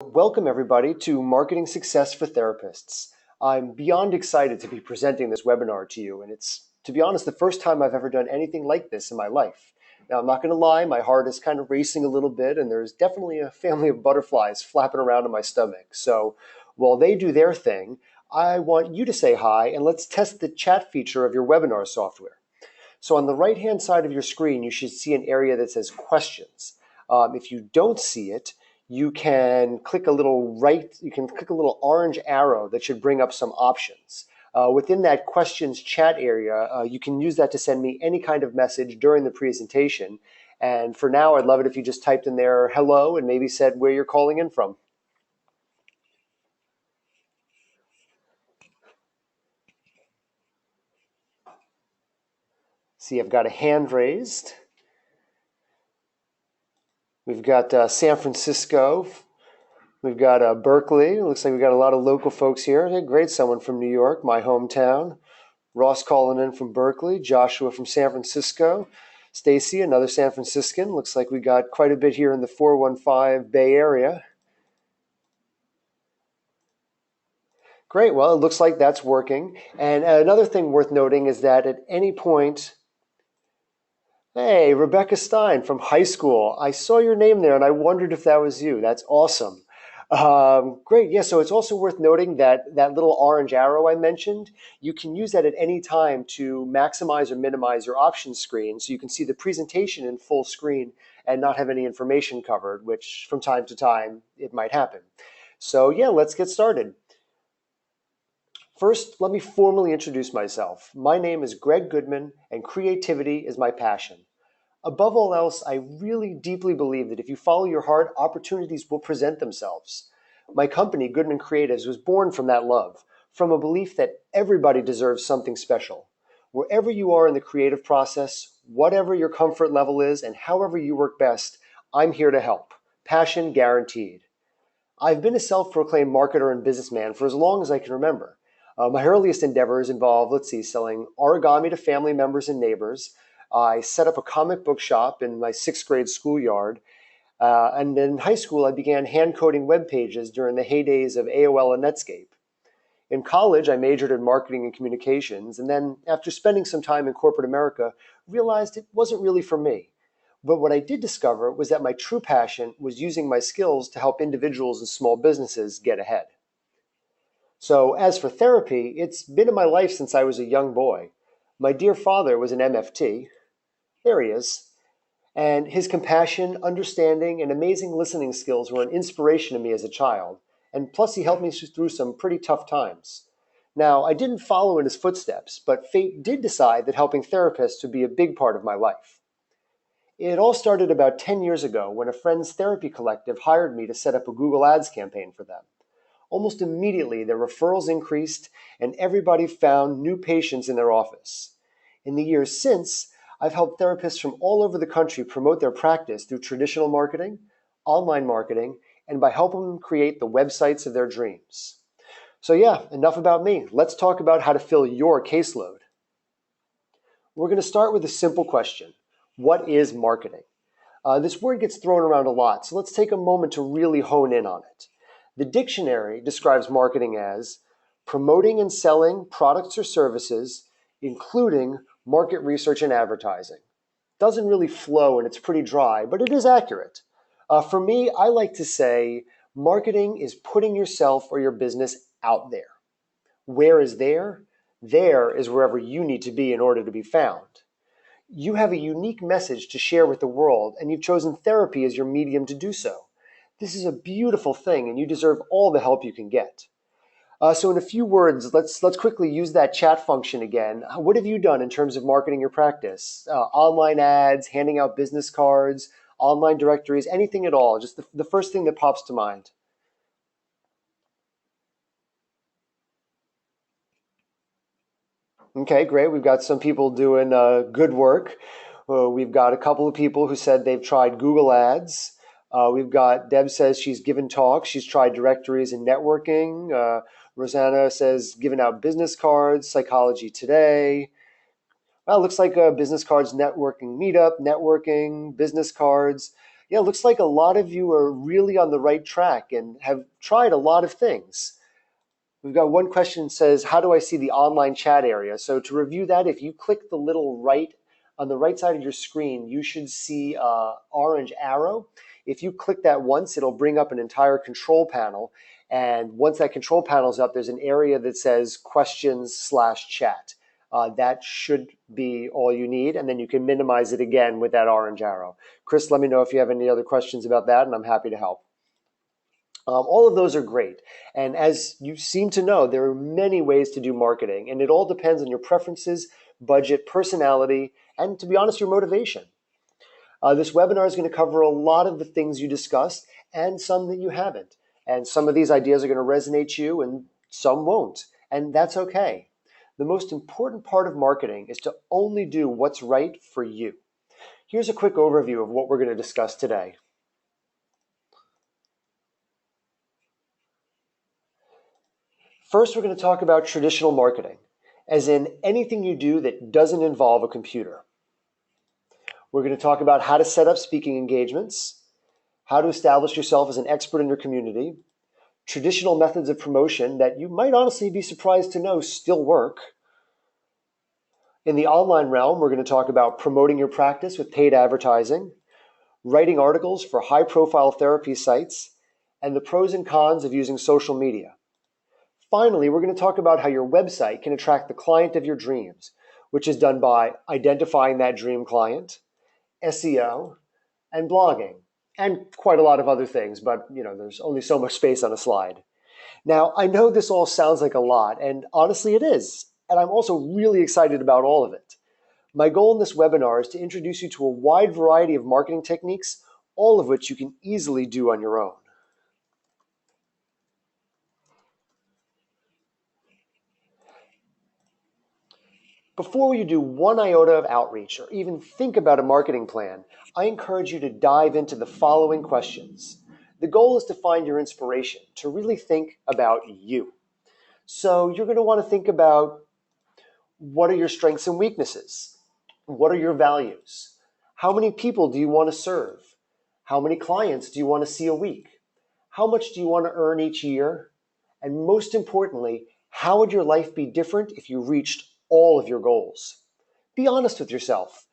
Welcome, everybody, to Marketing Success for Therapists. I'm beyond excited to be presenting this webinar to you, and it's, to be honest, the first time I've ever done anything like this in my life. Now, I'm not going to lie, my heart is kind of racing a little bit, and there's definitely a family of butterflies flapping around in my stomach. So while they do their thing, I want you to say hi, and let's test the chat feature of your webinar software. So on the right-hand side of your screen, you should see an area that says questions. If you don't see it, you can click a little orange arrow that should bring up some options. Within that questions chat area, you can use that to send me any kind of message during the presentation. And for now, I'd love it if you just typed in there hello and maybe said where you're calling in from. See, I've got a hand raised. We've got San Francisco. We've got Berkeley. It looks like we've got a lot of local folks here. Hey, great, someone from New York, my hometown. Ross calling in from Berkeley. Joshua from San Francisco. Stacy, another San Franciscan. Looks like we got quite a bit here in the 415 Bay Area. Great, well, it looks like that's working. And another thing worth noting is that at any point, hey, Rebecca Stein from high school. I saw your name there and I wondered if that was you. That's awesome. Great. Yeah, so it's also worth noting that that little orange arrow I mentioned, you can use that at any time to maximize or minimize your options screen so you can see the presentation in full screen and not have any information covered, which from time to time it might happen. So yeah, let's get started. First, let me formally introduce myself. My name is Greg Goodman, and creativity is my passion. Above all else, I really deeply believe that if you follow your heart, opportunities will present themselves. My company, Goodman Creatives, was born from that love, from a belief that everybody deserves something special. Wherever you are in the creative process, whatever your comfort level is, and however you work best, I'm here to help. Passion guaranteed. I've been a self-proclaimed marketer and businessman for as long as I can remember. My earliest endeavors involved, selling origami to family members and neighbors. I set up a comic book shop in my sixth grade schoolyard. And then in high school, I began hand coding web pages during the heydays of AOL and Netscape. In college, I majored in marketing and communications, and then after spending some time in corporate America, realized it wasn't really for me. But what I did discover was that my true passion was using my skills to help individuals and small businesses get ahead. So as for therapy, it's been in my life since I was a young boy. My dear father was an MFT. There he is. And his compassion, understanding, and amazing listening skills were an inspiration to me as a child. And plus, he helped me through some pretty tough times. Now, I didn't follow in his footsteps, but fate did decide that helping therapists would be a big part of my life. It all started about 10 years ago when a friend's therapy collective hired me to set up a Google Ads campaign for them. Almost immediately, their referrals increased and everybody found new patients in their office. In the years since, I've helped therapists from all over the country promote their practice through traditional marketing, online marketing, and by helping them create the websites of their dreams. So yeah, enough about me. Let's talk about how to fill your caseload. We're going to start with a simple question. What is marketing? This word gets thrown around a lot, so let's take a moment to really hone in on it. The dictionary describes marketing as promoting and selling products or services, including market research and advertising. Doesn't really flow and it's pretty dry, but it is accurate. For me, I like to say marketing is putting yourself or your business out there. Where is there? There is wherever you need to be in order to be found. You have a unique message to share with the world, and you've chosen therapy as your medium to do so. This is a beautiful thing, and you deserve all the help you can get. So in a few words, let's quickly use that chat function again. What have you done in terms of marketing your practice? Online ads, handing out business cards, online directories, anything at all, just the first thing that pops to mind. Okay, great. We've got some people doing good work. We've got a couple of people who said they've tried Google Ads. We've got Deb says she's given talks. She's tried directories and networking. Rosanna says giving out business cards, Psychology Today. Well, it looks like business cards, networking meetup, networking, business cards. Yeah, it looks like a lot of you are really on the right track and have tried a lot of things. We've got one question that says, how do I see the online chat area? So to review that, if you click the little right on the right side of your screen, you should see an orange arrow. If you click that once, it'll bring up an entire control panel. And once that control panel is up, there's an area that says questions/chat. That should be all you need. And then you can minimize it again with that orange arrow. Chris, let me know if you have any other questions about that, and I'm happy to help. All of those are great. And as you seem to know, there are many ways to do marketing, and it all depends on your preferences, budget, personality, and to be honest, your motivation. This webinar is going to cover a lot of the things you discussed and some that you haven't. And some of these ideas are going to resonate to you and some won't. And that's okay. The most important part of marketing is to only do what's right for you. Here's a quick overview of what we're going to discuss today. First, we're going to talk about traditional marketing, as in anything you do that doesn't involve a computer. We're going to talk about how to set up speaking engagements, how to establish yourself as an expert in your community, traditional methods of promotion that you might honestly be surprised to know still work. In the online realm, we're going to talk about promoting your practice with paid advertising, writing articles for high-profile therapy sites, and the pros and cons of using social media. Finally, we're going to talk about how your website can attract the client of your dreams, which is done by identifying that dream client, SEO, and blogging, and quite a lot of other things, but there's only so much space on a slide. Now, I know this all sounds like a lot, and honestly it is, and I'm also really excited about all of it. My goal in this webinar is to introduce you to a wide variety of marketing techniques, all of which you can easily do on your own. Before you do one iota of outreach or even think about a marketing plan, I encourage you to dive into the following questions. The goal is to find your inspiration, to really think about you. So you're going to want to think about, what are your strengths and weaknesses? What are your values? How many people do you want to serve? How many clients do you want to see a week? How much do you want to earn each year? And most importantly, how would your life be different if you reached all of your goals? Be honest with yourself.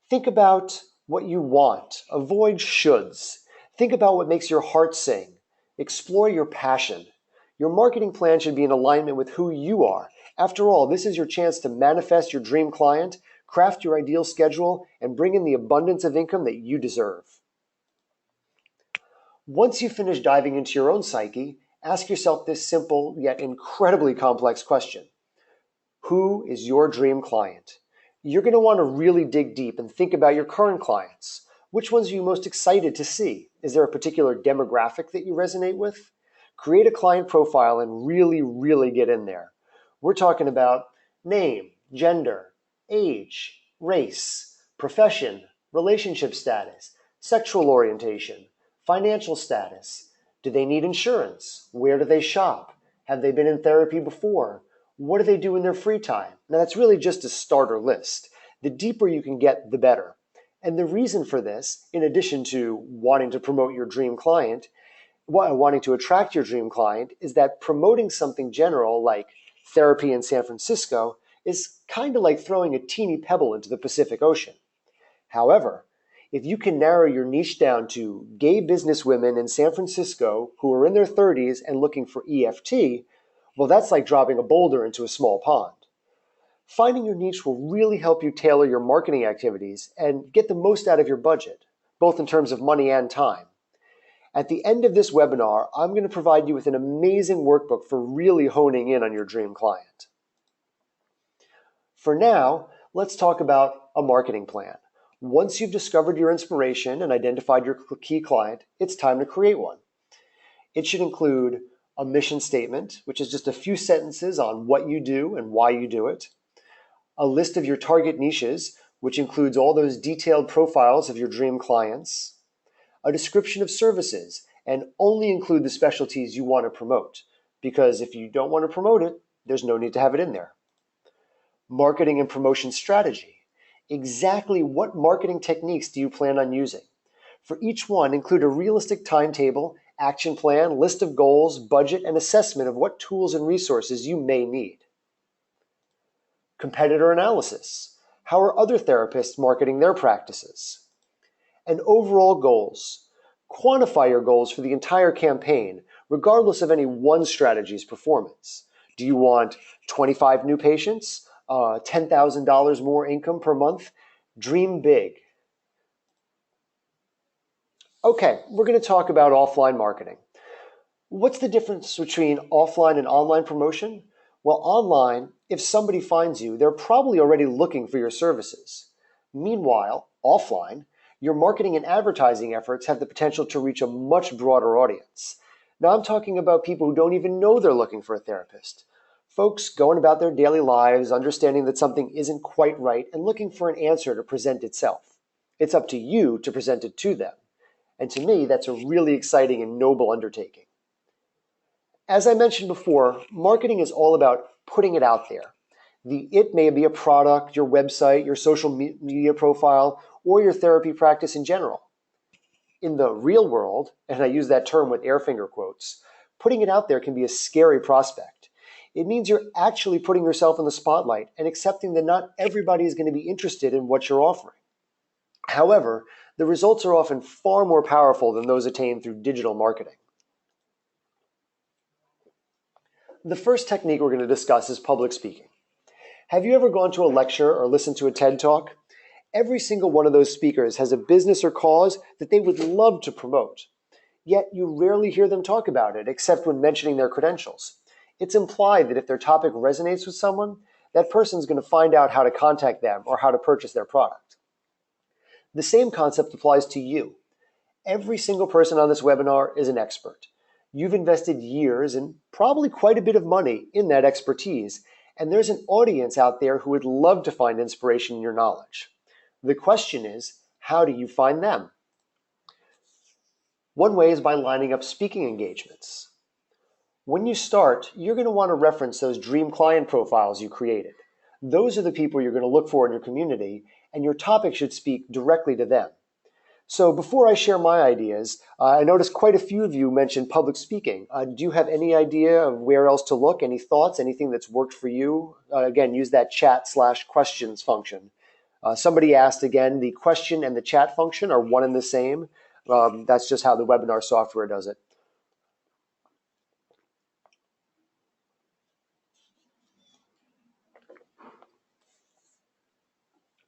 Think about what you want. Avoid shoulds. Think about what makes your heart sing. Explore your passion. Your marketing plan should be in alignment with who you are. After all, this is your chance to manifest your dream client, craft your ideal schedule, and bring in the abundance of income that you deserve. Once you finish diving into your own psyche, ask yourself this simple yet incredibly complex question. Who is your dream client? You're going to want to really dig deep and think about your current clients. Which ones are you most excited to see? Is there a particular demographic that you resonate with? Create a client profile and really get in there. We're talking about name, gender, age, race, profession, relationship status, sexual orientation, financial status. Do they need insurance? Where do they shop? Have they been in therapy before? What do they do in their free time? Now, that's really just a starter list. The deeper you can get, the better. And the reason for this, in addition to wanting to promote your dream client, wanting to attract your dream client, is that promoting something general like therapy in San Francisco is kind of like throwing a teeny pebble into the Pacific Ocean. However, if you can narrow your niche down to gay businesswomen in San Francisco who are in their 30s and looking for EFT, well, that's like dropping a boulder into a small pond. Finding your niche will really help you tailor your marketing activities and get the most out of your budget, both in terms of money and time. At the end of this webinar, I'm going to provide you with an amazing workbook for really honing in on your dream client. For now, let's talk about a marketing plan. Once you've discovered your inspiration and identified your key client, it's time to create one. It should include a mission statement, which is just a few sentences on what you do and why you do it, a list of your target niches, which includes all those detailed profiles of your dream clients, a description of services, and only include the specialties you want to promote, because if you don't want to promote it, there's no need to have it in there. Marketing and promotion strategy. Exactly what marketing techniques do you plan on using? For each one, include a realistic timetable, action plan, list of goals, budget, and assessment of what tools and resources you may need. Competitor analysis. How are other therapists marketing their practices? And overall goals. Quantify your goals for the entire campaign, regardless of any one strategy's performance. Do you want 25 new patients? $10,000 more income per month? Dream big. Okay, we're going to talk about offline marketing. What's the difference between offline and online promotion? Well, online, if somebody finds you, they're probably already looking for your services. Meanwhile, offline, your marketing and advertising efforts have the potential to reach a much broader audience. Now, I'm talking about people who don't even know they're looking for a therapist. Folks going about their daily lives, understanding that something isn't quite right, and looking for an answer to present itself. It's up to you to present it to them. And to me, that's a really exciting and noble undertaking. As I mentioned before, marketing is all about putting it out there. It may be a product, your website, your social media profile, or your therapy practice in general. In the real world, and I use that term with air finger quotes, putting it out there can be a scary prospect. It means you're actually putting yourself in the spotlight and accepting that not everybody is going to be interested in what you're offering. However, the results are often far more powerful than those attained through digital marketing. The first technique we're going to discuss is public speaking. Have you ever gone to a lecture or listened to a TED Talk? Every single one of those speakers has a business or cause that they would love to promote. Yet you rarely hear them talk about it, except when mentioning their credentials. It's implied that if their topic resonates with someone, that person's going to find out how to contact them or how to purchase their product. The same concept applies to you. Every single person on this webinar is an expert. You've invested years and probably quite a bit of money in that expertise, and there's an audience out there who would love to find inspiration in your knowledge. The question is, how do you find them? One way is by lining up speaking engagements. When you start, you're going to want to reference those dream client profiles you created. Those are the people you're going to look for in your community, and your topic should speak directly to them. So before I share my ideas, I noticed quite a few of you mentioned public speaking. Do you have any idea of where else to look? Any thoughts? Anything that's worked for you? Again, use that chat/questions function. Somebody asked again, the question and the chat function are one and the same. That's just how the webinar software does it.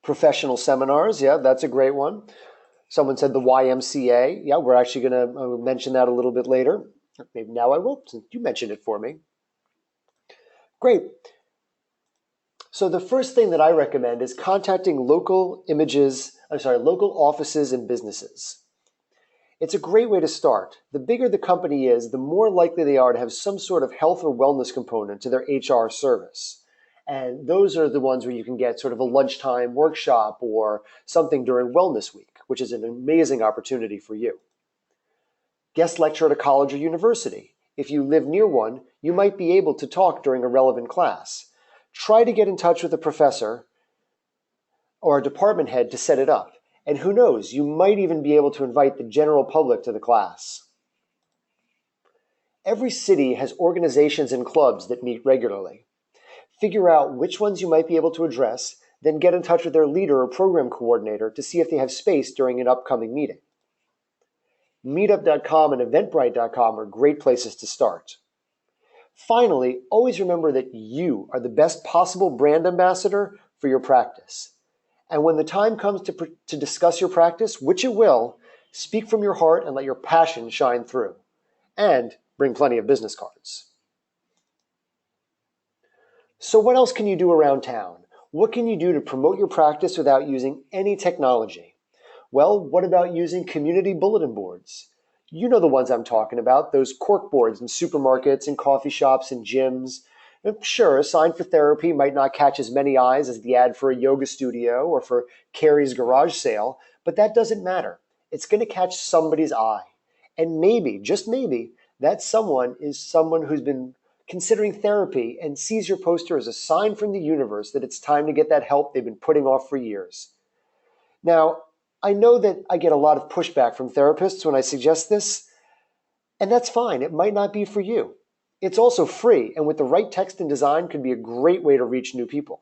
Professional seminars, yeah, that's a great one. Someone said the YMCA. Yeah, we're actually going to mention that a little bit later. Maybe now I will, since you mentioned it for me. Great. So the first thing that I recommend is contacting local offices and businesses. It's a great way to start. The bigger the company is, the more likely they are to have some sort of health or wellness component to their HR service. And those are the ones where you can get sort of a lunchtime workshop or something during Wellness Week, which is an amazing opportunity for you. Guest lecture at a college or university. If you live near one, you might be able to talk during a relevant class. Try to get in touch with a professor or a department head to set it up. And who knows, you might even be able to invite the general public to the class. Every city has organizations and clubs that meet regularly. Figure out which ones you might be able to address, then get in touch with their leader or program coordinator to see if they have space during an upcoming meeting. Meetup.com and Eventbrite.com are great places to start. Finally, always remember that you are the best possible brand ambassador for your practice. And when the time comes to discuss your practice, which it will, speak from your heart and let your passion shine through. And bring plenty of business cards. So what else can you do around town? What can you do to promote your practice without using any technology? Well, what about using community bulletin boards? You know the ones I'm talking about, those cork boards in supermarkets and coffee shops and gyms. Sure, a sign for therapy might not catch as many eyes as the ad for a yoga studio or for Carrie's garage sale, but that doesn't matter. It's going to catch somebody's eye. And maybe, just maybe, that someone is someone who's been considering therapy and sees your poster as a sign from the universe that it's time to get that help they've been putting off for years. Now, I know that I get a lot of pushback from therapists when I suggest this, and that's fine. It might not be for you. It's also free, and with the right text and design could be a great way to reach new people.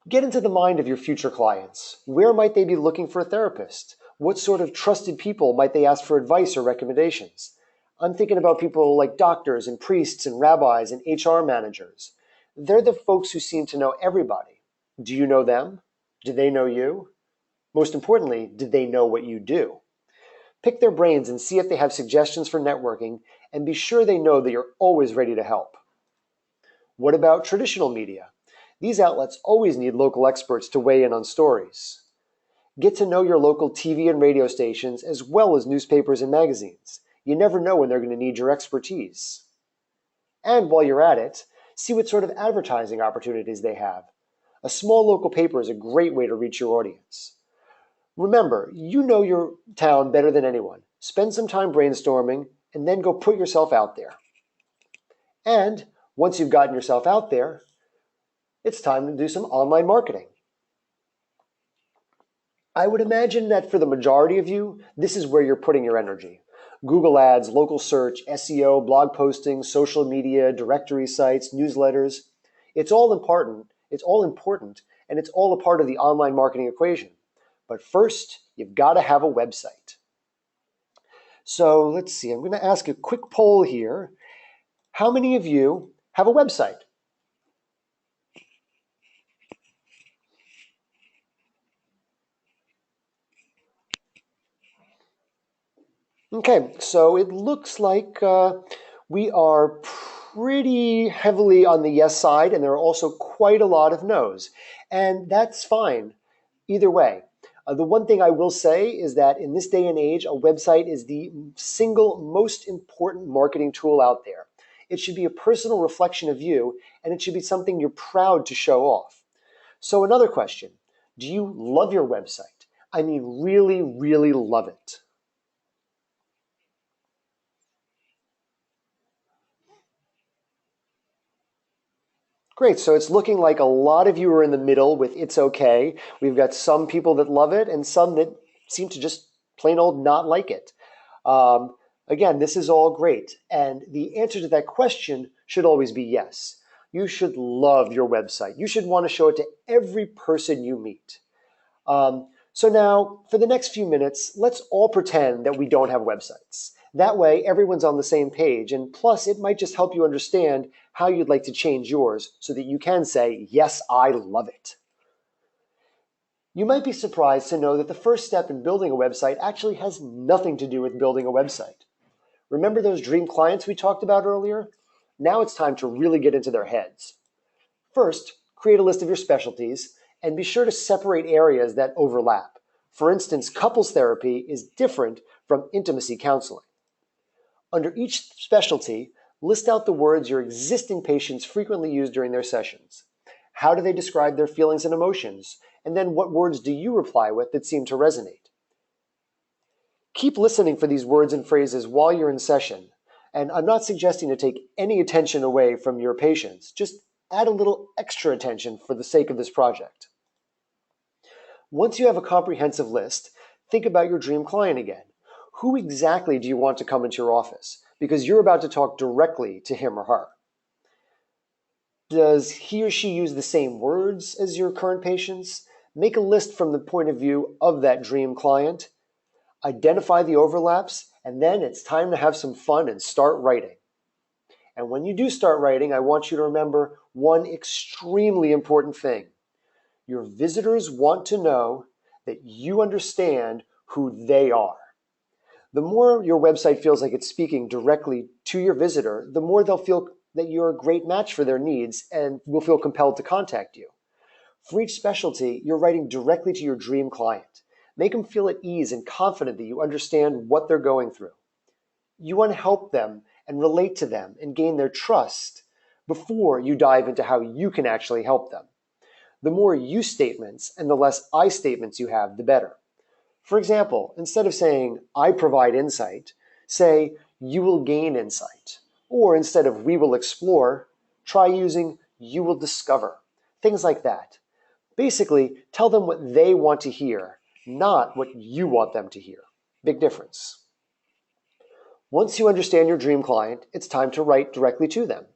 Get into the mind of your future clients. Where might they be looking for a therapist? What sort of trusted people might they ask for advice or recommendations? I'm thinking about people like doctors and priests and rabbis and HR managers. They're the folks who seem to know everybody. Do you know them? Do they know you? Most importantly, did they know what you do? Pick their brains and see if they have suggestions for networking, and be sure they know that you're always ready to help. What about traditional media? These outlets always need local experts to weigh in on stories. Get to know your local TV and radio stations as well as newspapers and magazines. You never know when they're going to need your expertise. And while you're at it, see what sort of advertising opportunities they have. A small local paper is a great way to reach your audience. Remember, you know your town better than anyone. Spend some time brainstorming and then go put yourself out there. And once you've gotten yourself out there, it's time to do some online marketing. I would imagine that for the majority of you, this is where you're putting your energy. Google Ads, local search, SEO, blog postings, social media, directory sites, newsletters. It's all important, and it's all a part of the online marketing equation. But first, you've got to have a website. So let's see, I'm going to ask a quick poll here. How many of you have a website? Okay, so it looks like we are pretty heavily on the yes side, and there are also quite a lot of no's. And that's fine either way. The one thing I will say is that in this day and age, a website is the single most important marketing tool out there. It should be a personal reflection of you, and it should be something you're proud to show off. So another question, do you love your website? I mean, really, really love it. Great. So it's looking like a lot of you are in the middle with it's okay. We've got some people that love it and some that seem to just plain old not like it. Again, this is all great. And the answer to that question should always be yes. You should love your website. You should want to show it to every person you meet. So now, for the next few minutes, let's all pretend that we don't have websites. That way, everyone's on the same page, and plus, it might just help you understand how you'd like to change yours so that you can say, yes, I love it. You might be surprised to know that the first step in building a website actually has nothing to do with building a website. Remember those dream clients we talked about earlier? Now it's time to really get into their heads. First, create a list of your specialties and be sure to separate areas that overlap. For instance, couples therapy is different from intimacy counseling. Under each specialty, list out the words your existing patients frequently use during their sessions. How do they describe their feelings and emotions? And then what words do you reply with that seem to resonate? Keep listening for these words and phrases while you're in session. And I'm not suggesting to take any attention away from your patients. Just add a little extra attention for the sake of this project. Once you have a comprehensive list, think about your dream client again. Who exactly do you want to come into your office? Because you're about to talk directly to him or her. Does he or she use the same words as your current patients? Make a list from the point of view of that dream client. Identify the overlaps, and then it's time to have some fun and start writing. And when you do start writing, I want you to remember one extremely important thing. Your visitors want to know that you understand who they are. The more your website feels like it's speaking directly to your visitor, the more they'll feel that you're a great match for their needs and will feel compelled to contact you. For each specialty, you're writing directly to your dream client. Make them feel at ease and confident that you understand what they're going through. You want to help them and relate to them and gain their trust before you dive into how you can actually help them. The more you statements and the less I statements you have, the better. For example, instead of saying, I provide insight, say, you will gain insight. Or instead of we will explore, try using you will discover. Things like that. Basically, tell them what they want to hear, not what you want them to hear. Big difference. Once you understand your dream client, it's time to write directly to them.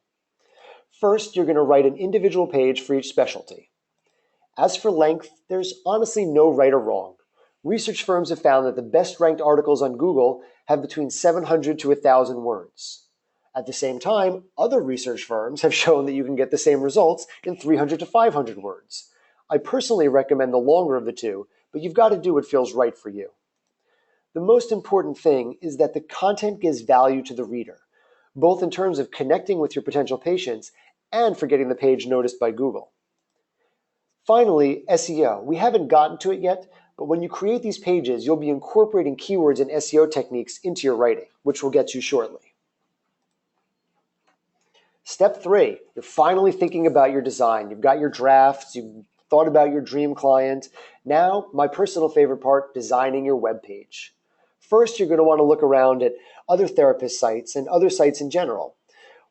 First, you're going to write an individual page for each specialty. As for length, there's honestly no right or wrong. Research firms have found that the best ranked articles on Google have between 700 to 1,000 words. At the same time, other research firms have shown that you can get the same results in 300 to 500 words. I personally recommend the longer of the two, but you've got to do what feels right for you. The most important thing is that the content gives value to the reader, both in terms of connecting with your potential patients and for getting the page noticed by Google. Finally, SEO. We haven't gotten to it yet, but when you create these pages, you'll be incorporating keywords and SEO techniques into your writing, which we'll get to shortly. Step 3, you're finally thinking about your design. You've got your drafts, you've thought about your dream client. Now, my personal favorite part, designing your web page. First, you're going to want to look around at other therapist sites and other sites in general.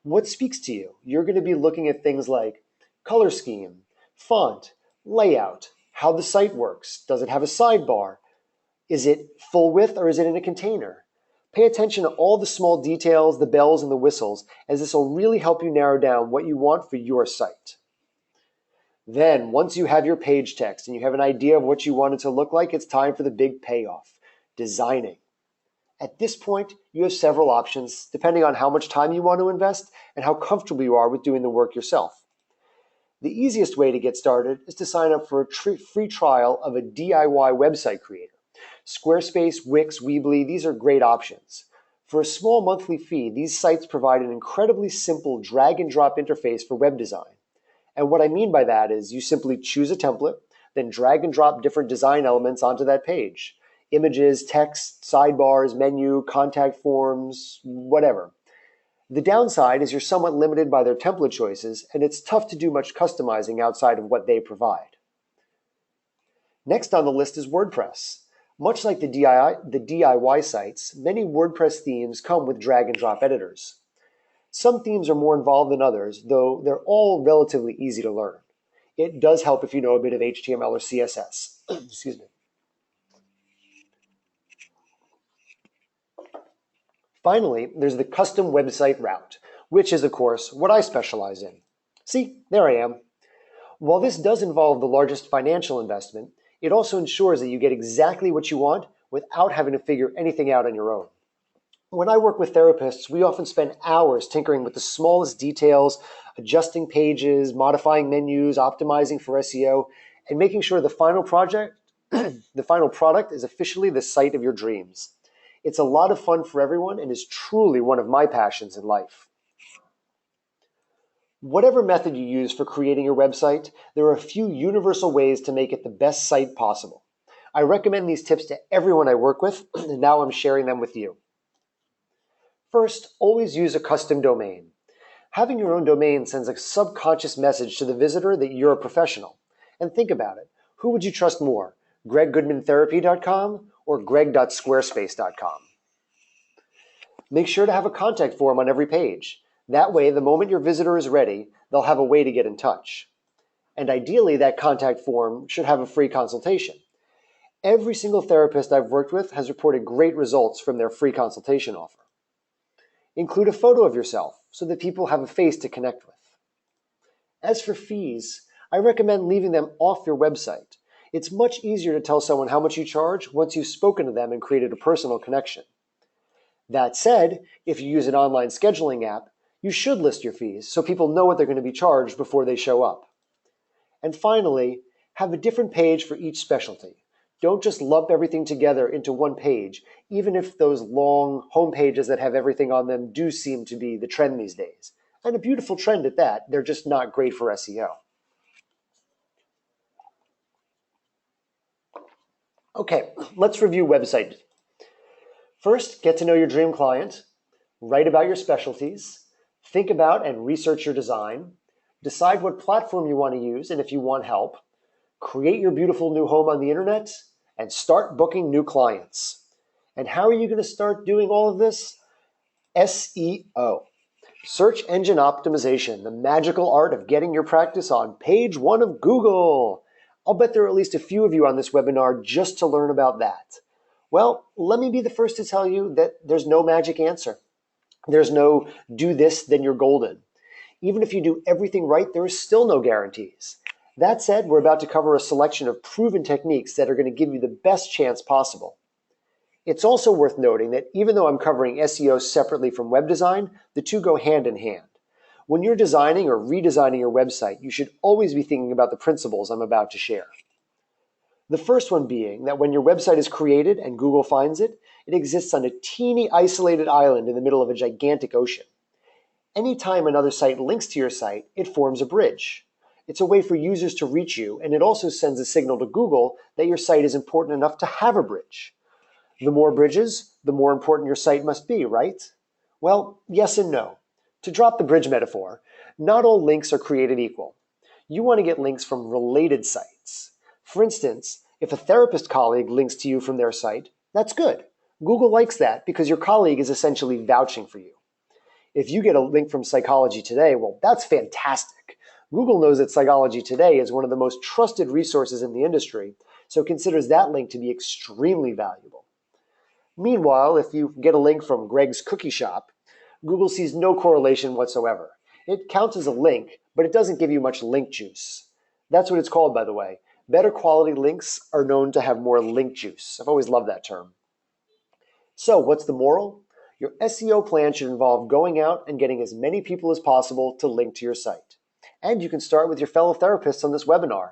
What speaks to you? You're going to be looking at things like color scheme, font, layout, how the site works. Does it have a sidebar? Is it full width or is it in a container? Pay attention to all the small details, the bells and the whistles, as this will really help you narrow down what you want for your site. Then, once you have your page text and you have an idea of what you want it to look like, it's time for the big payoff, designing. At this point, you have several options, depending on how much time you want to invest and how comfortable you are with doing the work yourself. The easiest way to get started is to sign up for a free trial of a DIY website creator. Squarespace, Wix, Weebly, these are great options. For a small monthly fee, these sites provide an incredibly simple drag and drop interface for web design. And what I mean by that is you simply choose a template, then drag and drop different design elements onto that page. Images, text, sidebars, menu, contact forms, whatever. The downside is you're somewhat limited by their template choices, and it's tough to do much customizing outside of what they provide. Next on the list is WordPress. Much like the DIY sites, many WordPress themes come with drag and drop editors. Some themes are more involved than others, though they're all relatively easy to learn. It does help if you know a bit of HTML or CSS. Excuse me. Finally, there's the custom website route, which is, of course, what I specialize in. See, there I am. While this does involve the largest financial investment, it also ensures that you get exactly what you want without having to figure anything out on your own. When I work with therapists, we often spend hours tinkering with the smallest details, adjusting pages, modifying menus, optimizing for SEO, and making sure the final product is officially the site of your dreams. It's a lot of fun for everyone and is truly one of my passions in life. Whatever method you use for creating your website, there are a few universal ways to make it the best site possible. I recommend these tips to everyone I work with, and now I'm sharing them with you. First, always use a custom domain. Having your own domain sends a subconscious message to the visitor that you're a professional. And think about it. Who would you trust more, greggoodmantherapy.com or greg.squarespace.com? Make sure to have a contact form on every page. That way, the moment your visitor is ready, they'll have a way to get in touch. And ideally, that contact form should have a free consultation. Every single therapist I've worked with has reported great results from their free consultation offer. Include a photo of yourself so that people have a face to connect with. As for fees, I recommend leaving them off your website. It's much easier to tell someone how much you charge once you've spoken to them and created a personal connection. That said, if you use an online scheduling app, you should list your fees so people know what they're going to be charged before they show up. And finally, have a different page for each specialty. Don't just lump everything together into one page, even if those long home pages that have everything on them do seem to be the trend these days. And a beautiful trend at that, they're just not great for SEO. Okay, let's review website. First, get to know your dream client, write about your specialties, think about and research your design, decide what platform you want to use and if you want help, create your beautiful new home on the internet, and start booking new clients. And how are you going to start doing all of this? SEO. Search engine optimization, the magical art of getting your practice on page 1 of Google. I'll bet there are at least a few of you on this webinar just to learn about that. Well, let me be the first to tell you that there's no magic answer. There's no do this, then you're golden. Even if you do everything right, there is still no guarantees. That said, we're about to cover a selection of proven techniques that are going to give you the best chance possible. It's also worth noting that even though I'm covering SEO separately from web design, the two go hand in hand. When you're designing or redesigning your website, you should always be thinking about the principles I'm about to share. The first one being that when your website is created and Google finds it, it exists on a teeny isolated island in the middle of a gigantic ocean. Anytime another site links to your site, it forms a bridge. It's a way for users to reach you, and it also sends a signal to Google that your site is important enough to have a bridge. The more bridges, the more important your site must be, right? Well, yes and no. To drop the bridge metaphor, not all links are created equal. You want to get links from related sites. For instance, if a therapist colleague links to you from their site, that's good. Google likes that because your colleague is essentially vouching for you. If you get a link from Psychology Today, well, that's fantastic. Google knows that Psychology Today is one of the most trusted resources in the industry, so considers that link to be extremely valuable. Meanwhile, if you get a link from Greg's Cookie Shop, Google sees no correlation whatsoever. It counts as a link, but it doesn't give you much link juice. That's what it's called, by the way. Better quality links are known to have more link juice. I've always loved that term. So, what's the moral? Your SEO plan should involve going out and getting as many people as possible to link to your site. And you can start with your fellow therapists on this webinar.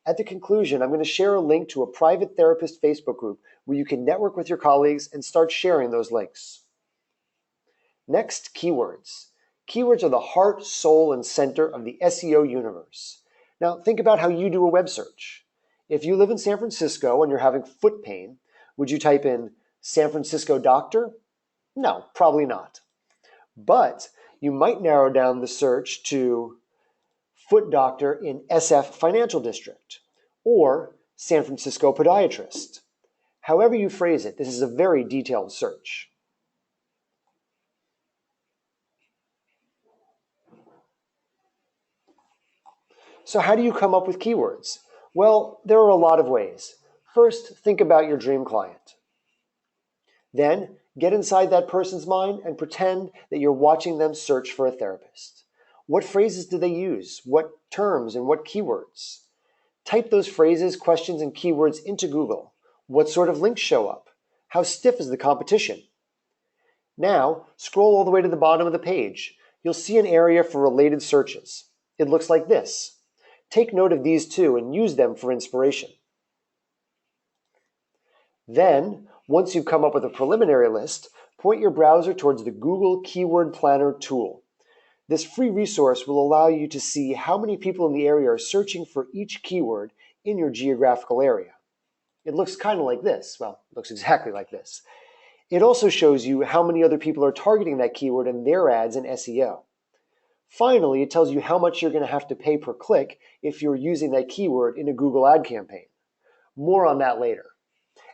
At the conclusion, I'm going to share a link to a private therapist Facebook group where you can network with your colleagues and start sharing those links. Next, keywords. Keywords are the heart, soul, and center of the SEO universe. Now, think about how you do a web search. If you live in San Francisco and you're having foot pain, would you type in San Francisco doctor? No, probably not. But you might narrow down the search to foot doctor in SF Financial District or San Francisco podiatrist. However you phrase it, this is a very detailed search. So how do you come up with keywords? Well, there are a lot of ways. First, think about your dream client. Then, get inside that person's mind and pretend that you're watching them search for a therapist. What phrases do they use? What terms and what keywords? Type those phrases, questions, and keywords into Google. What sort of links show up? How stiff is the competition? Now, scroll all the way to the bottom of the page. You'll see an area for related searches. It looks like this. Take note of these two and use them for inspiration. Then, once you've come up with a preliminary list, point your browser towards the Google Keyword Planner tool. This free resource will allow you to see how many people in the area are searching for each keyword in your geographical area. It looks kind of like this. Well, it looks exactly like this. It also shows you how many other people are targeting that keyword in their ads in SEO. Finally, it tells you how much you're going to have to pay per click if you're using that keyword in a Google ad campaign. More on that later.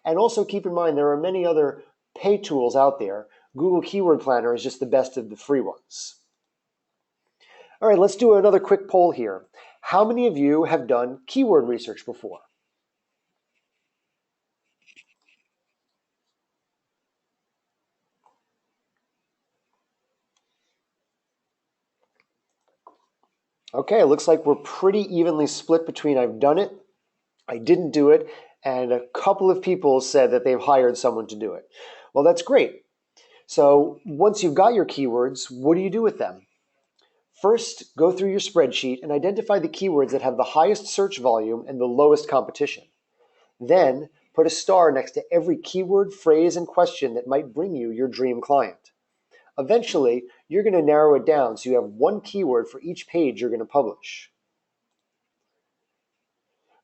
And also keep in mind there are many other pay tools out there. Google Keyword Planner is just the best of the free ones. All right, let's do another quick poll here. How many of you have done keyword research before? Okay, it looks like we're pretty evenly split between I've done it, I didn't do it, and a couple of people said that they've hired someone to do it. Well, that's great. So once you've got your keywords, what do you do with them? First, go through your spreadsheet and identify the keywords that have the highest search volume and the lowest competition. Then, put a star next to every keyword, phrase, and question that might bring you your dream client. Eventually, you're going to narrow it down so you have one keyword for each page you're going to publish.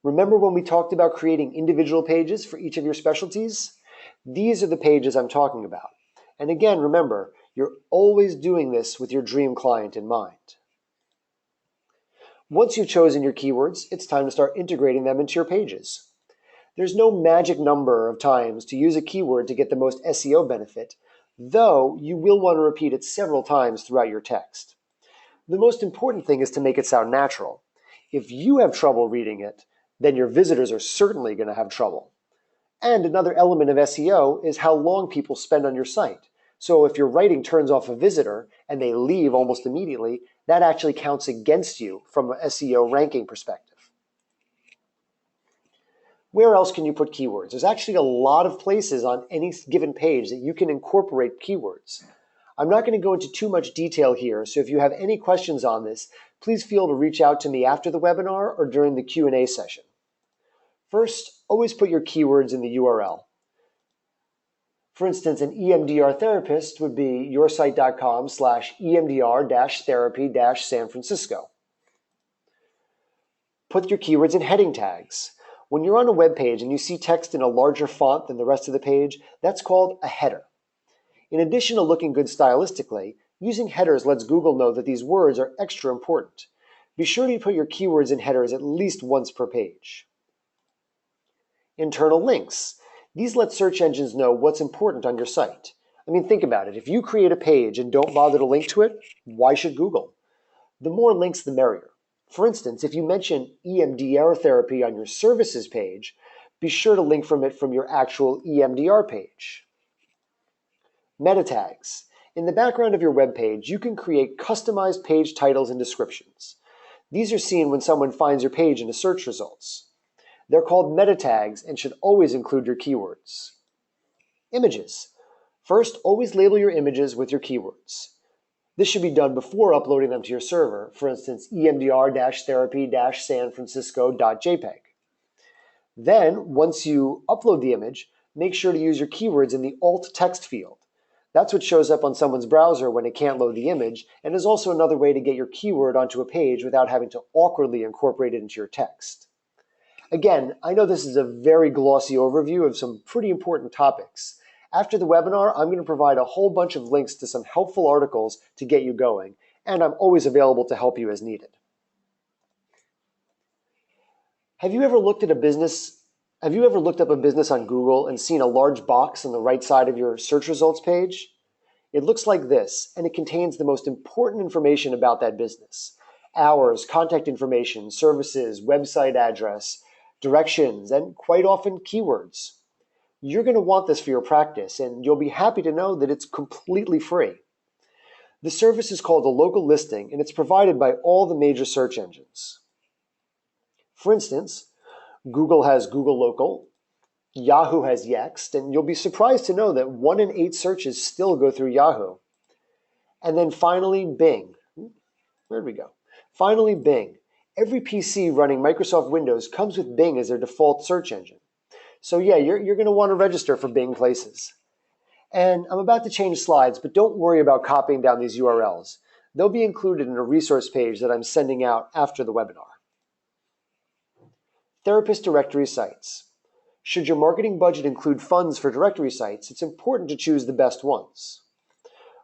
Remember when we talked about creating individual pages for each of your specialties? These are the pages I'm talking about. And again, remember, you're always doing this with your dream client in mind. Once you've chosen your keywords, it's time to start integrating them into your pages. There's no magic number of times to use a keyword to get the most SEO benefit, though you will want to repeat it several times throughout your text. The most important thing is to make it sound natural. If you have trouble reading it, then your visitors are certainly going to have trouble. And another element of SEO is how long people spend on your site. So if your writing turns off a visitor and they leave almost immediately, that actually counts against you from an SEO ranking perspective. Where else can you put keywords? There's actually a lot of places on any given page that you can incorporate keywords. I'm not going to go into too much detail here, so if you have any questions on this, please feel to reach out to me after the webinar or during the Q&A session. First, always put your keywords in the URL. For instance, an EMDR therapist would be yoursite.com/EMDR-therapy-San Francisco. Put your keywords in heading tags. When you're on a web page and you see text in a larger font than the rest of the page, that's called a header. In addition to looking good stylistically, using headers lets Google know that these words are extra important. Be sure to put your keywords in headers at least once per page. Internal links. These let search engines know what's important on your site. I mean, think about it. If you create a page and don't bother to link to it, why should Google? The more links, the merrier. For instance, if you mention EMDR therapy on your services page, be sure to link from it from your actual EMDR page. Meta tags. In the background of your web page, you can create customized page titles and descriptions. These are seen when someone finds your page in the search results. They're called meta tags and should always include your keywords. Images. First, always label your images with your keywords. This should be done before uploading them to your server, for instance, emdr-therapy-sanfrancisco.jpg. Then, once you upload the image, make sure to use your keywords in the alt text field. That's what shows up on someone's browser when it can't load the image, and is also another way to get your keyword onto a page without having to awkwardly incorporate it into your text. Again, I know this is a very glossy overview of some pretty important topics. After the webinar, I'm going to provide a whole bunch of links to some helpful articles to get you going, and I'm always available to help you as needed. Have you ever looked up a business on Google and seen a large box on the right side of your search results page? It looks like this, and it contains the most important information about that business. Hours, contact information, services, website address, directions, and quite often keywords. You're going to want this for your practice, and you'll be happy to know that it's completely free. The service is called a local listing, and it's provided by all the major search engines. For instance, Google has Google Local, Yahoo has Yext, and you'll be surprised to know that 1 in 8 searches still go through Yahoo. And then finally, Bing. Where'd we go? Finally, Bing. Every PC running Microsoft Windows comes with Bing as their default search engine. So yeah, you're going to want to register for Bing Places. And I'm about to change slides, but don't worry about copying down these URLs. They'll be included in a resource page that I'm sending out after the webinar. Therapist directory sites. Should your marketing budget include funds for directory sites, it's important to choose the best ones.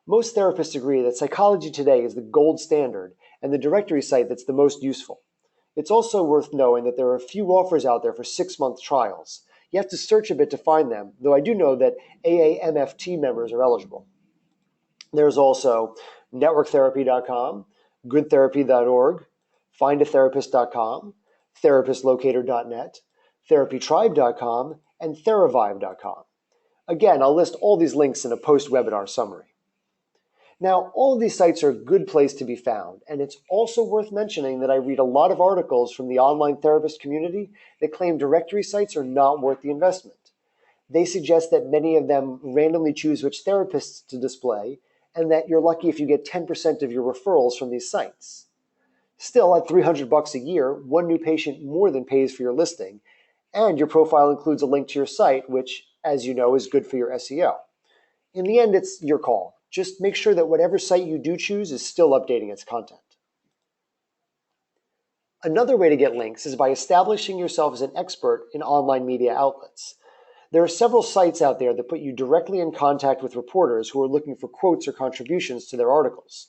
Most therapists agree that Psychology Today is the gold standard and the directory site that's the most useful. It's also worth knowing that there are a few offers out there for 6-month trials. You have to search a bit to find them, though I do know that AAMFT members are eligible. There's also networktherapy.com, goodtherapy.org, findatherapist.com, therapistlocator.net, therapytribe.com, and theravive.com. Again, I'll list all these links in a post-webinar summary. Now, all of these sites are a good place to be found, and it's also worth mentioning that I read a lot of articles from the online therapist community that claim directory sites are not worth the investment. They suggest that many of them randomly choose which therapists to display, and that you're lucky if you get 10% of your referrals from these sites. Still, at $300 a year, one new patient more than pays for your listing, and your profile includes a link to your site, which, as you know, is good for your SEO. In the end, it's your call. Just make sure that whatever site you do choose is still updating its content. Another way to get links is by establishing yourself as an expert in online media outlets. There are several sites out there that put you directly in contact with reporters who are looking for quotes or contributions to their articles.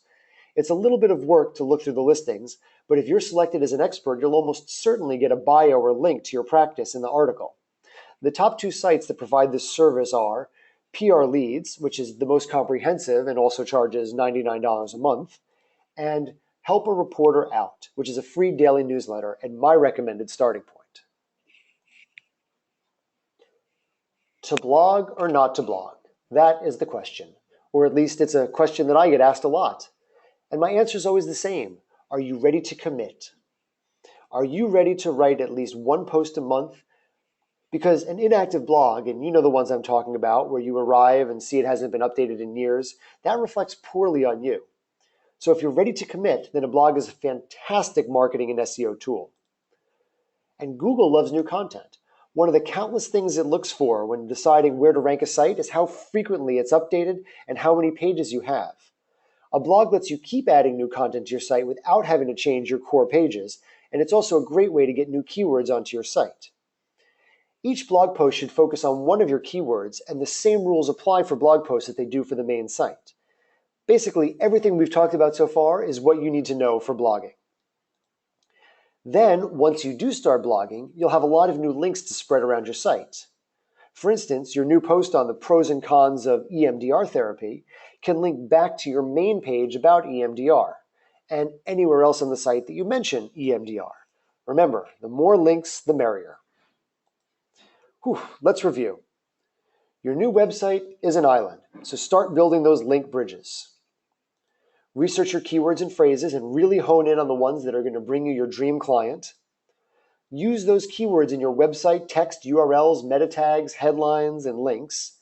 It's a little bit of work to look through the listings, but if you're selected as an expert, you'll almost certainly get a bio or link to your practice in the article. The top 2 sites that provide this service are PR Leads, which is the most comprehensive and also charges $99 a month, and Help a Reporter Out, which is a free daily newsletter and my recommended starting point. To blog or not to blog? That is the question. Or at least it's a question that I get asked a lot. And my answer is always the same. Are you ready to commit? Are you ready to write at least one post a month? Because an inactive blog, and you know the ones I'm talking about, where you arrive and see it hasn't been updated in years, that reflects poorly on you. So if you're ready to commit, then a blog is a fantastic marketing and SEO tool. And Google loves new content. One of the countless things it looks for when deciding where to rank a site is how frequently it's updated and how many pages you have. A blog lets you keep adding new content to your site without having to change your core pages, and it's also a great way to get new keywords onto your site. Each blog post should focus on one of your keywords, and the same rules apply for blog posts that they do for the main site. Basically, everything we've talked about so far is what you need to know for blogging. Then, once you do start blogging, you'll have a lot of new links to spread around your site. For instance, your new post on the pros and cons of EMDR therapy can link back to your main page about EMDR, and anywhere else on the site that you mention EMDR. Remember, the more links, the merrier. Let's review. Your new website is an island, so start building those link bridges. Research your keywords and phrases and really hone in on the ones that are going to bring you your dream client. Use those keywords in your website, text, URLs, meta tags, headlines, and links.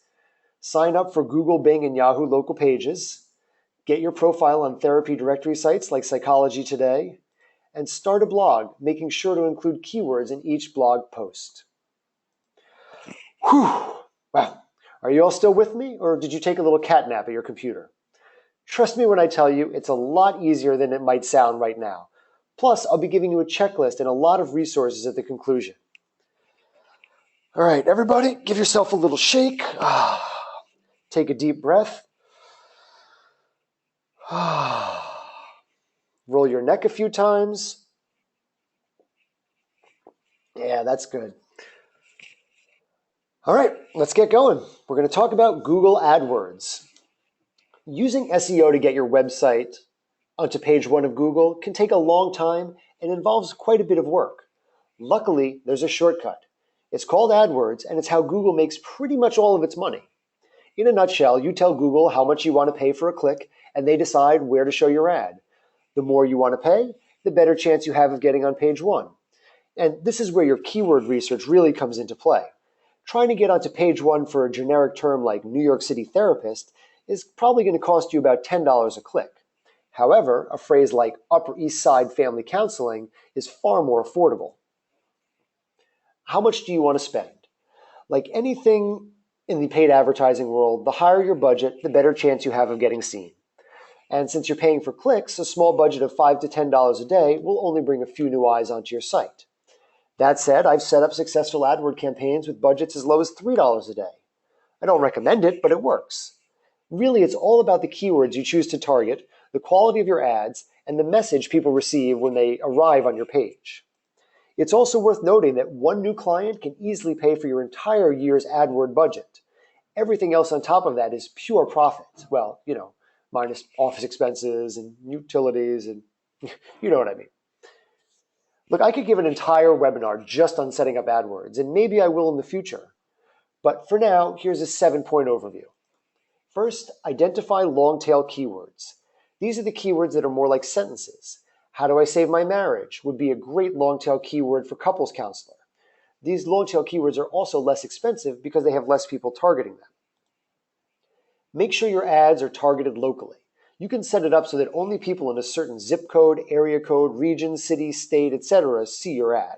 Sign up for Google, Bing, and Yahoo local pages. Get your profile on therapy directory sites like Psychology Today. And start a blog, making sure to include keywords in each blog post. Wow. Are you all still with me, or did you take a little cat nap at your computer? Trust me when I tell you, it's a lot easier than it might sound right now. Plus, I'll be giving you a checklist and a lot of resources at the conclusion. All right, everybody, give yourself a little shake. Take a deep breath. Roll your neck a few times. Yeah, that's good. All right, let's get going. We're going to talk about Google AdWords. Using SEO to get your website onto page 1 of Google can take a long time and involves quite a bit of work. Luckily, there's a shortcut. It's called AdWords, and it's how Google makes pretty much all of its money. In a nutshell, you tell Google how much you want to pay for a click, and they decide where to show your ad. The more you want to pay, the better chance you have of getting on page 1. And this is where your keyword research really comes into play. Trying to get onto page 1 for a generic term like New York City therapist is probably going to cost you about $10 a click. However, a phrase like Upper East Side Family Counseling is far more affordable. How much do you want to spend? Like anything in the paid advertising world, the higher your budget, the better chance you have of getting seen. And since you're paying for clicks, a small budget of $5 to $10 a day will only bring a few new eyes onto your site. That said, I've set up successful AdWord campaigns with budgets as low as $3 a day. I don't recommend it, but it works. Really, it's all about the keywords you choose to target, the quality of your ads, and the message people receive when they arrive on your page. It's also worth noting that one new client can easily pay for your entire year's AdWord budget. Everything else on top of that is pure profit. Well, minus office expenses and utilities and you know what I mean. Look, I could give an entire webinar just on setting up AdWords, and maybe I will in the future. But for now, here's a 7-point overview. First, identify long-tail keywords. These are the keywords that are more like sentences. How do I save my marriage would be a great long-tail keyword for couples counselor. These long-tail keywords are also less expensive because they have less people targeting them. Make sure your ads are targeted locally. You can set it up so that only people in a certain zip code, area code, region, city, state, etc. see your ad.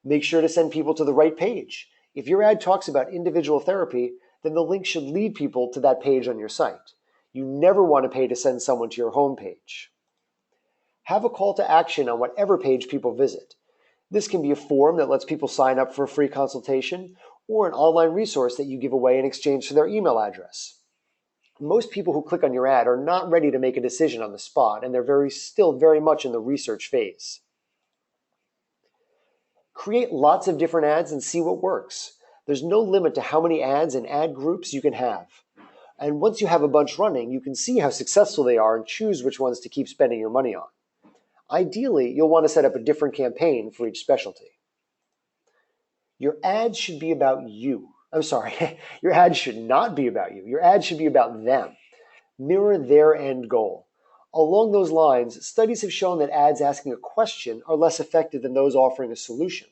Make sure to send people to the right page. If your ad talks about individual therapy, then the link should lead people to that page on your site. You never want to pay to send someone to your home page. Have a call to action on whatever page people visit. This can be a form that lets people sign up for a free consultation, or an online resource that you give away in exchange for their email address. Most people who click on your ad are not ready to make a decision on the spot, and they're still very much in the research phase. Create lots of different ads and see what works. There's no limit to how many ads and ad groups you can have. And once you have a bunch running, you can see how successful they are and choose which ones to keep spending your money on. Ideally, you'll want to set up a different campaign for each specialty. Your ads should be about you. I'm sorry, your ads should not be about you. Your ads should be about them. Mirror their end goal. Along those lines, studies have shown that ads asking a question are less effective than those offering a solution.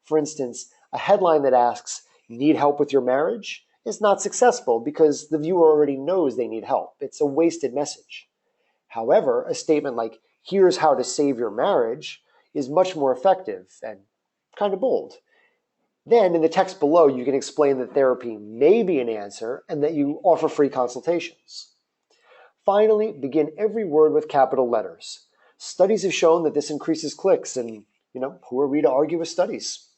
For instance, a headline that asks, "Need help with your marriage?" is not successful because the viewer already knows they need help. It's a wasted message. However, a statement like, "Here's how to save your marriage," is much more effective and kind of bold. Then, in the text below, you can explain that therapy may be an answer and that you offer free consultations. Finally, begin every word with capital letters. Studies have shown that this increases clicks, and, who are we to argue with studies?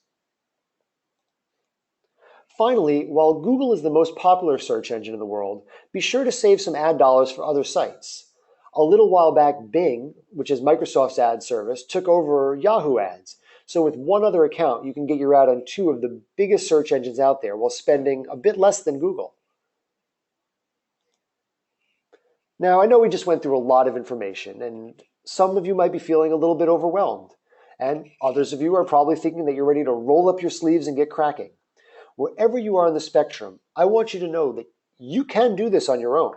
Finally, while Google is the most popular search engine in the world, be sure to save some ad dollars for other sites. A little while back, Bing, which is Microsoft's ad service, took over Yahoo ads. So with one other account, you can get your ad on two of the biggest search engines out there while spending a bit less than Google. Now, I know we just went through a lot of information, and some of you might be feeling a little bit overwhelmed, and others of you are probably thinking that you're ready to roll up your sleeves and get cracking. Wherever you are on the spectrum, I want you to know that you can do this on your own.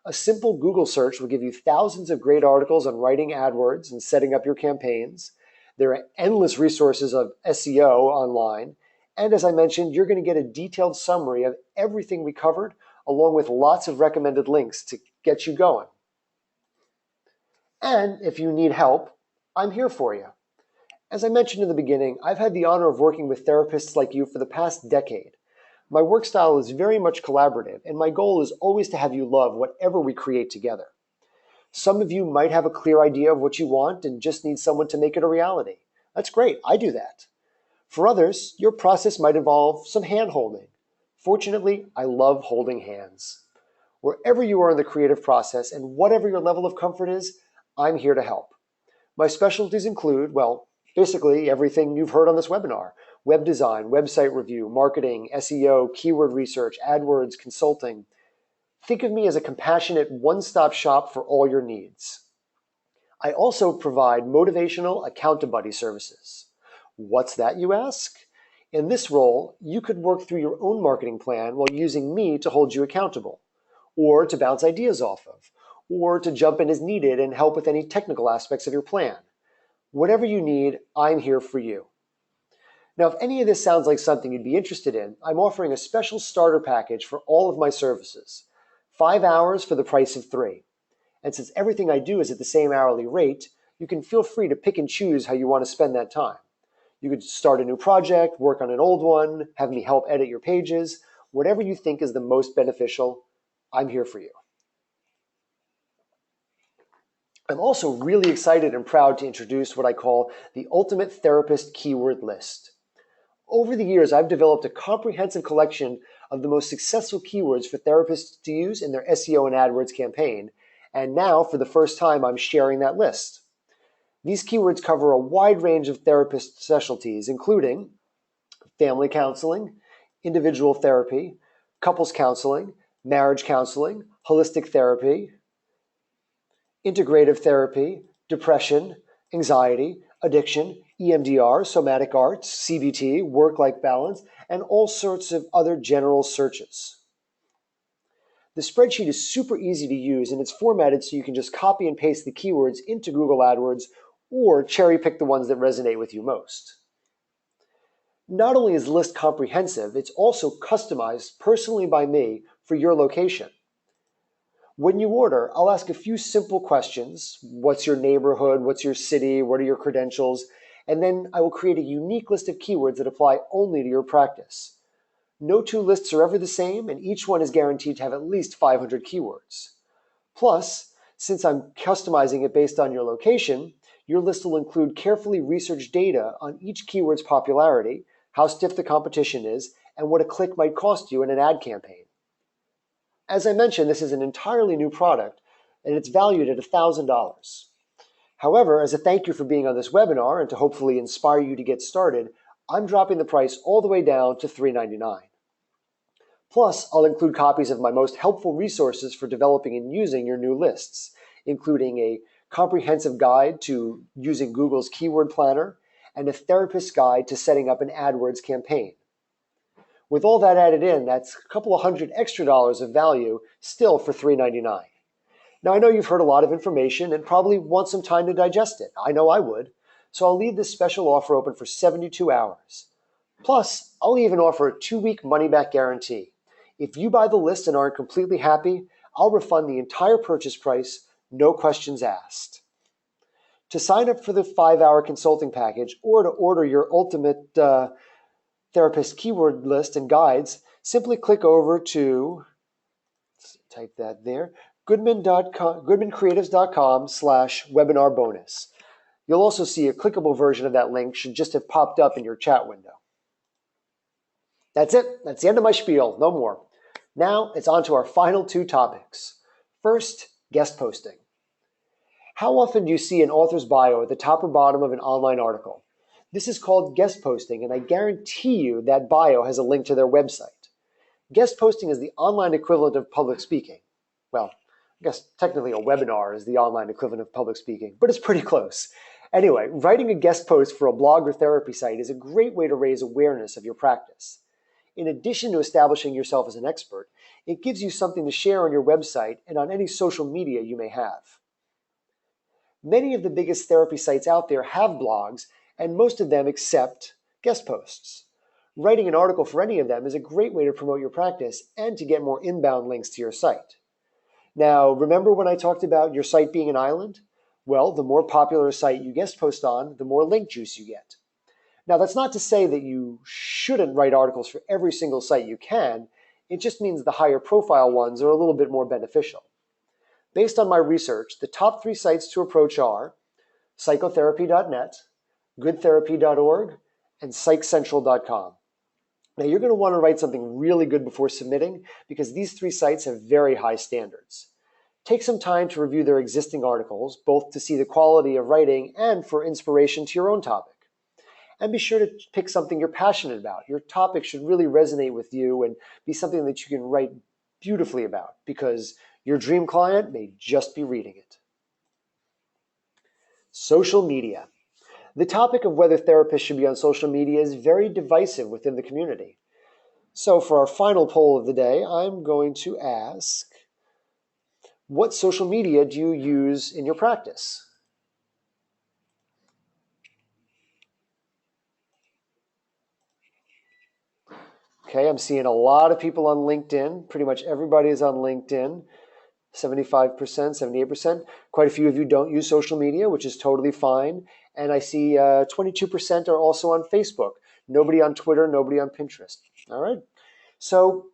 A simple Google search will give you thousands of great articles on writing AdWords and setting up your campaigns. There are endless resources of SEO online, and as I mentioned, you're going to get a detailed summary of everything we covered, along with lots of recommended links to get you going. And if you need help, I'm here for you. As I mentioned in the beginning, I've had the honor of working with therapists like you for the past decade. My work style is very much collaborative, and my goal is always to have you love whatever we create together. Some of you might have a clear idea of what you want and just need someone to make it a reality. That's great, I do that. For others, your process might involve some hand-holding. Fortunately, I love holding hands. Wherever you are in the creative process and whatever your level of comfort is, I'm here to help. My specialties include, basically everything you've heard on this webinar: web design, website review, marketing, SEO, keyword research, AdWords, consulting. Think of me as a compassionate one-stop shop for all your needs. I also provide motivational account-to-buddy services. What's that, you ask? In this role, you could work through your own marketing plan while using me to hold you accountable, or to bounce ideas off of, or to jump in as needed and help with any technical aspects of your plan. Whatever you need, I'm here for you. Now, if any of this sounds like something you'd be interested in, I'm offering a special starter package for all of my services. 5 hours for the price of 3. And since everything I do is at the same hourly rate, you can feel free to pick and choose how you want to spend that time. You could start a new project, work on an old one, have me help edit your pages. Whatever you think is the most beneficial, I'm here for you. I'm also really excited and proud to introduce what I call the Ultimate Therapist Keyword List. Over the years, I've developed a comprehensive collection of the most successful keywords for therapists to use in their SEO and AdWords campaign, and now, for the first time, I'm sharing that list. These keywords cover a wide range of therapist specialties, including family counseling, individual therapy, couples counseling, marriage counseling, holistic therapy, integrative therapy, depression, anxiety, addiction, EMDR, somatic arts, CBT, work-life balance, and all sorts of other general searches. The spreadsheet is super easy to use, and it's formatted so you can just copy and paste the keywords into Google AdWords or cherry pick the ones that resonate with you most. Not only is the list comprehensive, it's also customized personally by me for your location. When you order, I'll ask a few simple questions. What's your neighborhood? What's your city? What are your credentials? And then I will create a unique list of keywords that apply only to your practice. No two lists are ever the same, and each one is guaranteed to have at least 500 keywords. Plus, since I'm customizing it based on your location, your list will include carefully researched data on each keyword's popularity, how stiff the competition is, and what a click might cost you in an ad campaign. As I mentioned, this is an entirely new product, and it's valued at $1,000. However, as a thank you for being on this webinar and to hopefully inspire you to get started, I'm dropping the price all the way down to $399. Plus, I'll include copies of my most helpful resources for developing and using your new lists, including a comprehensive guide to using Google's Keyword Planner, and a therapist's guide to setting up an Adwords campaign. With all that added in, that's a couple of $100 extra of value still for $3.99. Now, I know you've heard a lot of information and probably want some time to digest it. I know I would. So I'll leave this special offer open for 72 hours. Plus, I'll even offer a 2-week money-back guarantee. If you buy the list and aren't completely happy, I'll refund the entire purchase price, no questions asked. To sign up for the 5-hour consulting package or to order your ultimate therapist keyword list and guides, simply click over to, type that there, goodmancreatives.com/webinar bonus. You'll also see a clickable version of that link should just have popped up in your chat window. That's it. That's the end of my spiel. No more. Now it's on to our final 2 topics. First, guest posting. How often do you see an author's bio at the top or bottom of an online article? This is called guest posting, and I guarantee you that bio has a link to their website. Guest posting is the online equivalent of public speaking. Well, I guess technically a webinar is the online equivalent of public speaking, but it's pretty close. Anyway, writing a guest post for a blog or therapy site is a great way to raise awareness of your practice. In addition to establishing yourself as an expert, it gives you something to share on your website and on any social media you may have. Many of the biggest therapy sites out there have blogs, and most of them accept guest posts. Writing an article for any of them is a great way to promote your practice and to get more inbound links to your site. Now, remember when I talked about your site being an island? Well, the more popular a site you guest post on, the more link juice you get. Now, that's not to say that you shouldn't write articles for every single site you can. It just means the higher profile ones are a little bit more beneficial. Based on my research, the top 3 sites to approach are psychotherapy.net, goodtherapy.org, and psychcentral.com. Now, you're going to want to write something really good before submitting because these 3 sites have very high standards. Take some time to review their existing articles, both to see the quality of writing and for inspiration to your own topic. And be sure to pick something you're passionate about. Your topic should really resonate with you and be something that you can write beautifully about because your dream client may just be reading it. Social media. The topic of whether therapists should be on social media is very divisive within the community. So for our final poll of the day, I'm going to ask, what social media do you use in your practice? Okay, I'm seeing a lot of people on LinkedIn. Pretty much everybody is on LinkedIn. 75%, 78%. Quite a few of you don't use social media, which is totally fine. And I see 22% are also on Facebook. Nobody on Twitter, nobody on Pinterest. All right. So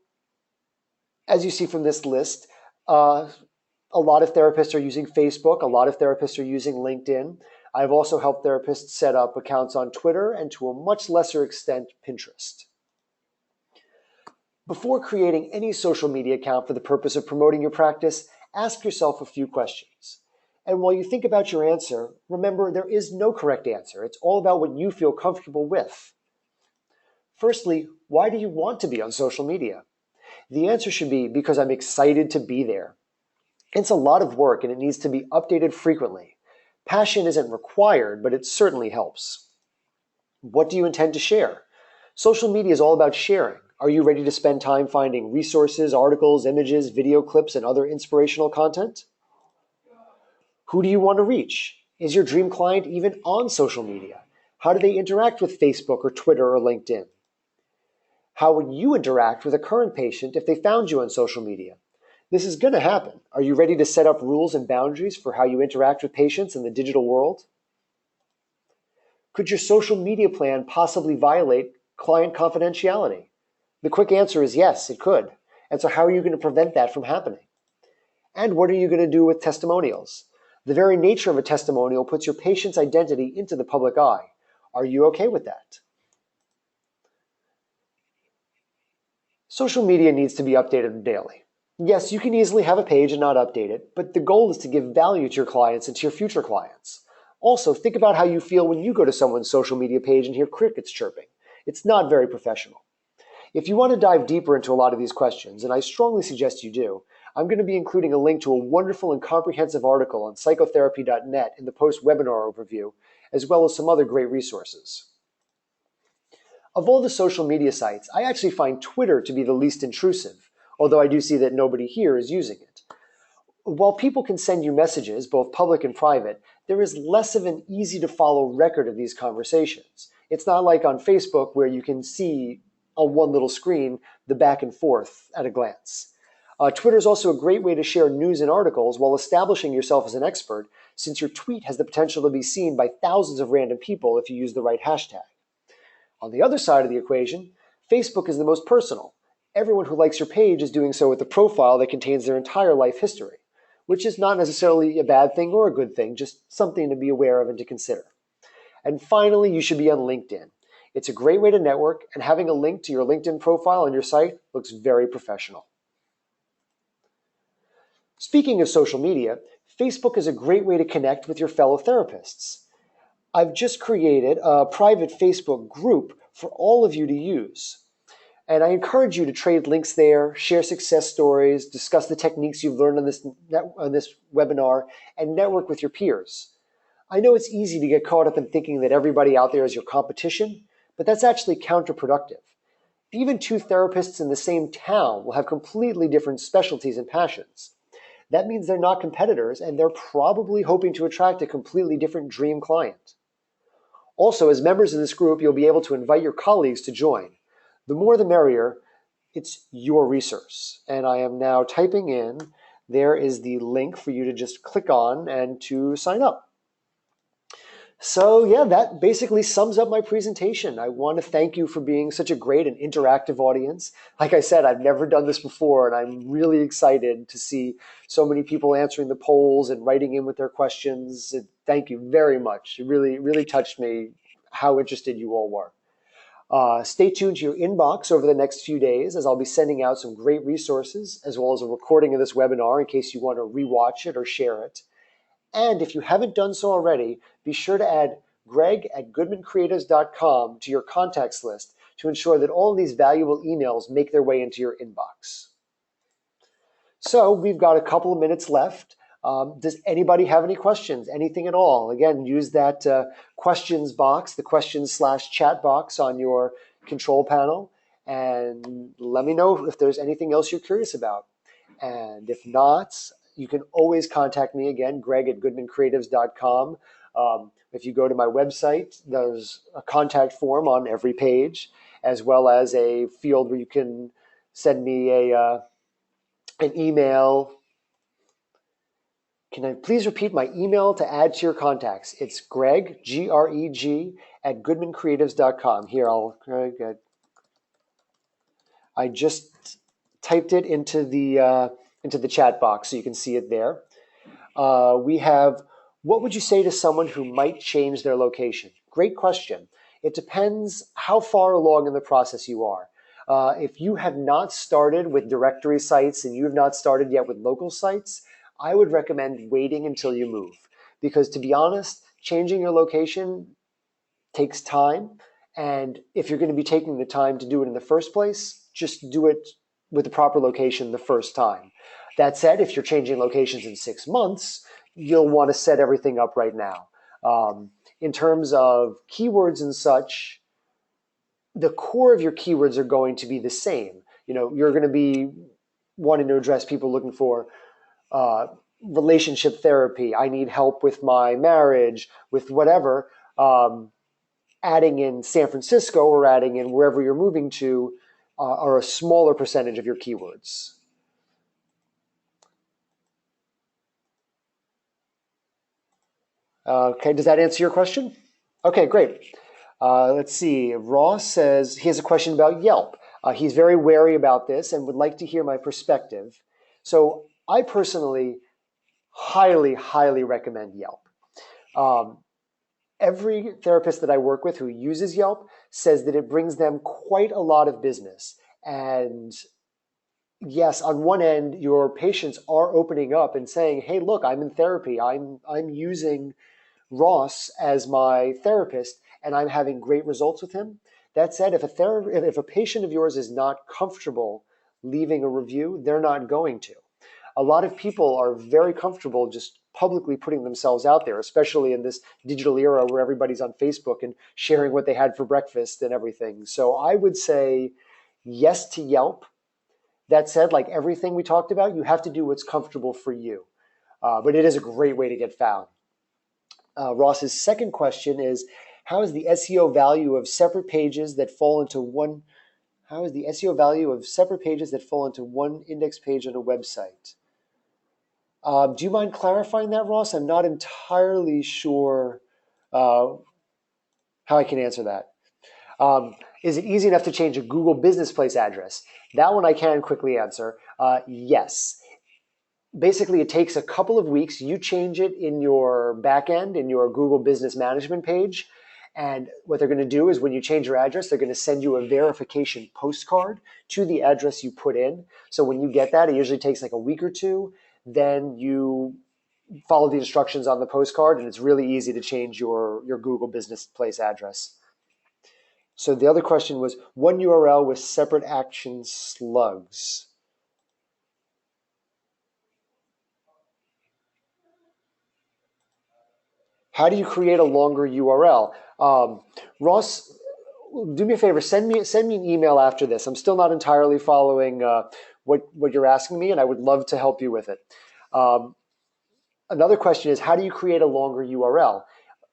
as you see from this list, a lot of therapists are using Facebook. A lot of therapists are using LinkedIn. I've also helped therapists set up accounts on Twitter and to a much lesser extent, Pinterest. Before creating any social media account for the purpose of promoting your practice, ask yourself a few questions. And while you think about your answer, remember there is no correct answer. It's all about what you feel comfortable with. Firstly, why do you want to be on social media? The answer should be because I'm excited to be there. It's a lot of work and it needs to be updated frequently. Passion isn't required, but it certainly helps. What do you intend to share? Social media is all about sharing. Are you ready to spend time finding resources, articles, images, video clips, and other inspirational content? Who do you want to reach? Is your dream client even on social media? How do they interact with Facebook or Twitter or LinkedIn? How would you interact with a current patient if they found you on social media? This is going to happen. Are you ready to set up rules and boundaries for how you interact with patients in the digital world? Could your social media plan possibly violate client confidentiality? The quick answer is yes, it could. And so how are you going to prevent that from happening? And what are you going to do with testimonials? The very nature of a testimonial puts your patient's identity into the public eye. Are you okay with that? Social media needs to be updated daily. Yes, you can easily have a page and not update it, but the goal is to give value to your clients and to your future clients. Also, think about how you feel when you go to someone's social media page and hear crickets chirping. It's not very professional. If you want to dive deeper into a lot of these questions, and I strongly suggest you do, I'm going to be including a link to a wonderful and comprehensive article on psychotherapy.net in the post-webinar overview, as well as some other great resources. Of all the social media sites, I actually find Twitter to be the least intrusive, although I do see that nobody here is using it. While people can send you messages, both public and private, there is less of an easy-to-follow record of these conversations. It's not like on Facebook where you can see on one little screen the back and forth at a glance. Twitter is also a great way to share news and articles while establishing yourself as an expert, since your tweet has the potential to be seen by thousands of random people if you use the right hashtag. On the other side of the equation, Facebook is the most personal. Everyone who likes your page is doing so with a profile that contains their entire life history, which is not necessarily a bad thing or a good thing, just something to be aware of and to consider. And finally, you should be on LinkedIn. It's a great way to network, and having a link to your LinkedIn profile on your site looks very professional. Speaking of social media, Facebook is a great way to connect with your fellow therapists. I've just created a private Facebook group for all of you to use. And I encourage you to trade links there, share success stories, discuss the techniques you've learned on this webinar, and network with your peers. I know it's easy to get caught up in thinking that everybody out there is your competition, but that's actually counterproductive. Even two therapists in the same town will have completely different specialties and passions. That means they're not competitors, and they're probably hoping to attract a completely different dream client. Also, as members of this group, you'll be able to invite your colleagues to join. The more the merrier. It's your resource. And I am now typing in, there is the link for you to just click on and to sign up. So yeah, that basically sums up my presentation. I want to thank you for being such a great and interactive audience. Like I said, I've never done this before, and I'm really excited to see so many people answering the polls and writing in with their questions. Thank you very much. It really, really touched me how interested you all were. Stay tuned to your inbox over the next few days, as I'll be sending out some great resources, as well as a recording of this webinar in case you want to rewatch it or share it. And if you haven't done so already, be sure to add greg@goodmancreatives.com to your contacts list to ensure that all of these valuable emails make their way into your inbox. So we've got a couple of minutes left. Does anybody have any questions, anything at all? Again, use that questions box, the questions/chat box on your control panel, and let me know if there's anything else you're curious about. And if not, you can always contact me again, greg@goodmancreatives.com. If you go to my website, there's a contact form on every page, as well as a field where you can send me an email. Can I please repeat my email to add to your contacts? It's Greg, Greg, @goodmancreatives.com. Here, I just typed it into the chat box so you can see it there. We have, what would you say to someone who might change their location? Great question. It depends how far along in the process you are. If you have not started with directory sites and you have not started yet with local sites, I would recommend waiting until you move. Because to be honest, changing your location takes time. And if you're going to be taking the time to do it in the first place, just do it with the proper location the first time. That said, if you're changing locations in 6 months, you'll want to set everything up right now. In terms of keywords and such, the core of your keywords are going to be the same. You're going to be wanting to address people looking for relationship therapy. I need help with my marriage, with whatever. Adding in San Francisco or adding in wherever you're moving to are a smaller percentage of your keywords. Okay, does that answer your question? Okay, great. Let's see. Ross says he has a question about Yelp. He's very wary about this and would like to hear my perspective. So I personally highly, highly recommend Yelp. Every therapist that I work with who uses Yelp says that it brings them quite a lot of business. And yes, on one end, your patients are opening up and saying, hey, look, I'm in therapy. I'm using Ross as my therapist, and I'm having great results with him. That said, if a patient of yours is not comfortable leaving a review, they're not going to. A lot of people are very comfortable just publicly putting themselves out there, especially in this digital era where everybody's on Facebook and sharing what they had for breakfast and everything. So I would say yes to Yelp. That said, like everything we talked about, you have to do what's comfortable for you. But it is a great way to get found. Ross's second question is, how is the SEO value of separate pages that fall into one how is the SEO value of separate pages that fall into one index page on a website? Do you mind clarifying that, Ross? I'm not entirely sure uh, how I can answer that. Is it easy enough to change a Google business place address? That one I can quickly answer. Yes. Basically, it takes a couple of weeks. You change it in your backend, in your Google Business Management page. And what they're going to do is when you change your address, they're going to send you a verification postcard to the address you put in. So when you get that, it usually takes like a week or two. Then you follow the instructions on the postcard, and it's really easy to change your Google Business Place address. So the other question was one URL with separate action slugs. How do you create a longer URL? Ross, do me a favor. Send me an email after this. I'm still not entirely following what you're asking me, and I would love to help you with it. Um, Another question is, how do you create a longer URL?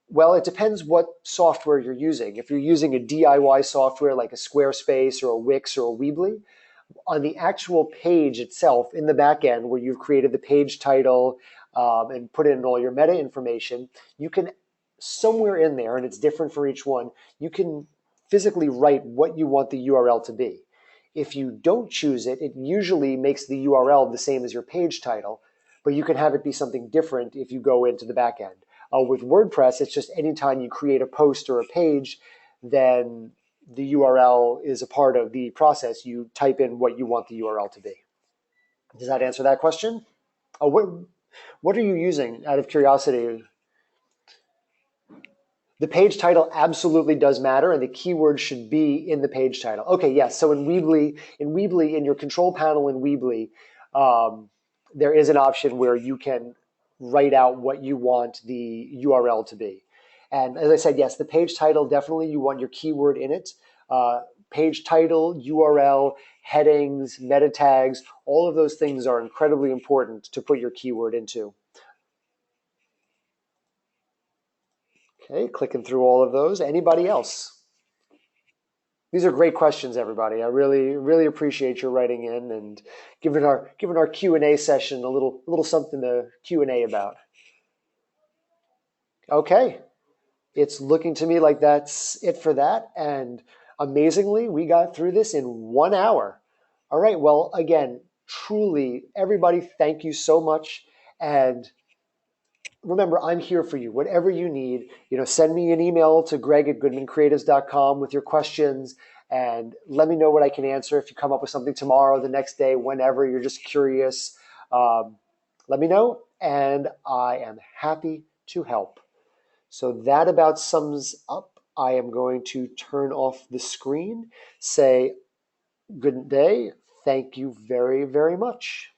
Well, it depends what software you're using. If you're using a DIY software like a Squarespace or a Wix or a Weebly, on the actual page itself in the back end where you've created the page title and put in all your meta information, you can somewhere in there, and it's different for each one, you can physically write what you want the URL to be. If you don't choose it, it usually makes the URL the same as your page title, but you can have it be something different if you go into the back end. With WordPress, it's just anytime you create a post or a page, then the URL is a part of the process. You type in what you want the URL to be. Does that answer that question? Oh, what are you using out of curiosity? The page title absolutely does matter, and the keyword should be in the page title. Okay, yes. So in Weebly, in your control panel in Weebly, there is an option where you can write out what you want the URL to be. And as I said, yes, the page title, definitely you want your keyword in it. Page title, URL, headings, meta tags, all of those things are incredibly important to put your keyword into. Okay, clicking through all of those. Anybody else? These are great questions, everybody. I really appreciate your writing in and giving our Q&A session a little something to Q&A about. Okay, it's looking to me like that's it for that. And amazingly, we got through this in 1 hour. All right, well, again, truly, everybody, thank you so much. And remember, I'm here for you. Whatever you need, send me an email to greg@goodmancreatives.com with your questions and let me know what I can answer. If you come up with something tomorrow, the next day, whenever you're just curious, let me know, and I am happy to help. So that about sums up. I am going to turn off the screen, say good day. Thank you very, very much.